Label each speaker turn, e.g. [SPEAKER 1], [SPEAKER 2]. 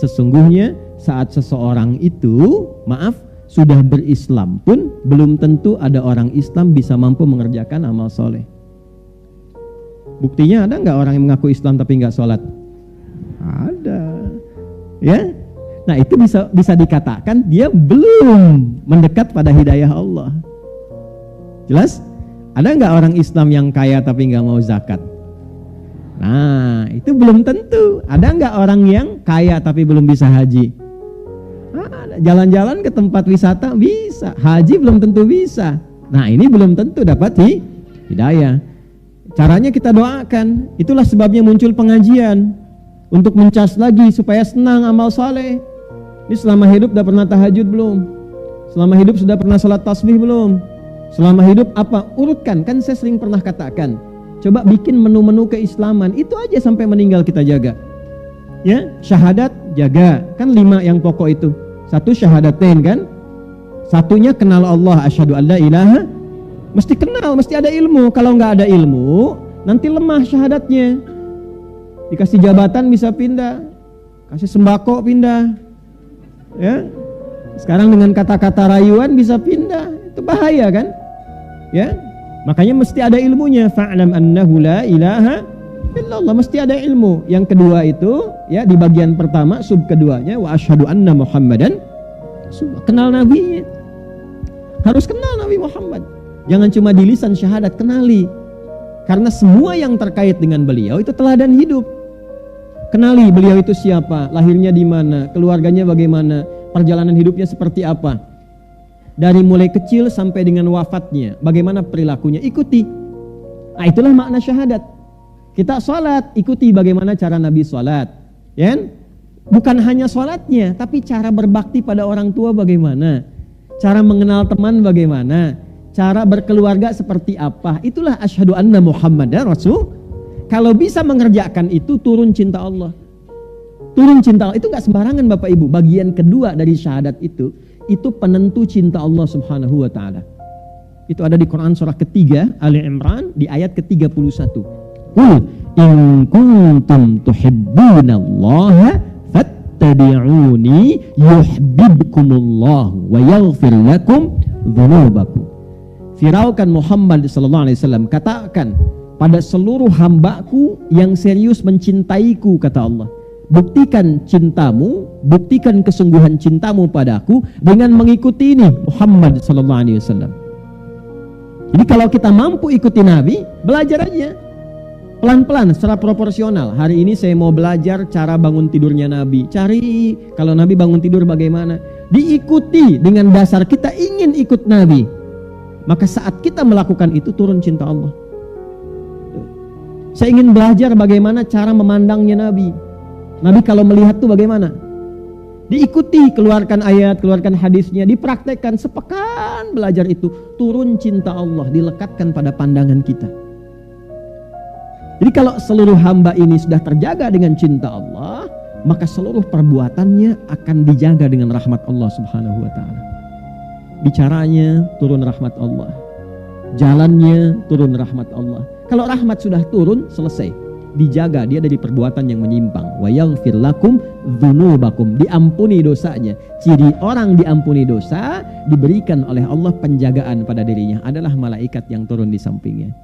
[SPEAKER 1] Sesungguhnya saat seseorang itu, maaf, sudah berislam pun belum tentu ada orang Islam bisa mampu mengerjakan amal soleh. Buktinya ada nggak orang yang mengaku Islam tapi nggak sholat? Ada, ya. Nah itu bisa dikatakan dia belum mendekat pada hidayah Allah. Jelas? Ada nggak orang Islam yang kaya tapi nggak mau zakat? Nah itu belum tentu. Ada nggak orang yang kaya tapi belum bisa haji? Jalan-jalan ke tempat wisata bisa, haji belum tentu bisa. Nah ini belum tentu dapat hidayah. Caranya kita doakan. Itulah sebabnya muncul pengajian untuk mencas lagi supaya senang amal saleh. Ini selama hidup sudah pernah tahajud belum? Selama hidup sudah pernah salat tasbih belum? Selama hidup apa? Urutkan. Kan saya sering pernah katakan, coba bikin menu-menu keislaman. Itu aja sampai meninggal kita jaga. Ya, syahadat jaga. Kan 5 yang pokok itu. 1 syahadatain kan? Satunya kenal Allah, asyhadu alla ilaha. Mesti kenal, mesti ada ilmu. Kalau nggak ada ilmu, nanti lemah syahadatnya. Dikasih jabatan bisa pindah, kasih sembako pindah. Ya. Sekarang dengan kata-kata rayuan bisa pindah. Itu bahaya kan? Ya. Makanya mesti ada ilmunya. Fa'lam annahu la ilaha illallah, mesti ada ilmu. Yang kedua itu ya di bagian pertama, sub keduanya wa asyhadu anna Muhammadan, kenal nabinya. Harus kenal Nabi Muhammad. Jangan cuma di lisan syahadat, kenali. Karena semua yang terkait dengan beliau itu teladan hidup. Kenali beliau itu siapa, lahirnya di mana, keluarganya bagaimana, perjalanan hidupnya seperti apa. Dari mulai kecil sampai dengan wafatnya, bagaimana perilakunya, ikuti. Nah, itulah makna syahadat. Kita sholat, ikuti bagaimana cara Nabi sholat. Ya? Bukan hanya sholatnya, tapi cara berbakti pada orang tua bagaimana. Cara mengenal teman bagaimana. Cara berkeluarga seperti apa. Itulah asyhadu anna Muhammadan Rasul. Kalau bisa mengerjakan itu, turun cinta Allah. Turun cinta Allah, itu gak sembarangan Bapak Ibu. Bagian kedua dari syahadat itu penentu cinta Allah subhanahu wa ta'ala. Itu ada di Quran surah ketiga, Ali Imran, di ayat ke-31. Qul in kuntum tuhibbunallaha fattabi'uni yuhibbukumullah wa yaghfir lakum dzunubakum. Firaukan Muhammad sallallahu alaihi wasallam, katakan pada seluruh hambaku yang serius mencintaiku, kata Allah, buktikan cintamu, buktikan kesungguhan cintamu padaku dengan mengikuti ini Muhammad sallallahu alaihi wasallam. Jadi kalau kita mampu ikuti Nabi, belajar aja pelan-pelan secara proporsional. Hari ini saya mau belajar cara bangun tidurnya Nabi. Cari kalau Nabi bangun tidur bagaimana, diikuti dengan dasar kita ingin ikut Nabi. Maka saat kita melakukan itu, turun cinta Allah. Saya ingin belajar bagaimana cara memandangnya Nabi. Nabi kalau melihat tuh bagaimana? Diikuti, keluarkan ayat, keluarkan hadisnya, dipraktekkan, sepekan belajar itu, turun cinta Allah, dilekatkan pada pandangan kita. Jadi kalau seluruh hamba ini sudah terjaga dengan cinta Allah, maka seluruh perbuatannya akan dijaga dengan rahmat Allah subhanahu wa ta'ala. Bicaranya turun rahmat Allah, jalannya turun rahmat Allah. Kalau rahmat sudah turun, selesai, dijaga dia dari perbuatan yang menyimpang. Wa yaghfir lakum dzunubakum, diampuni dosanya. Ciri orang diampuni dosa, diberikan oleh Allah penjagaan pada dirinya adalah malaikat yang turun di sampingnya.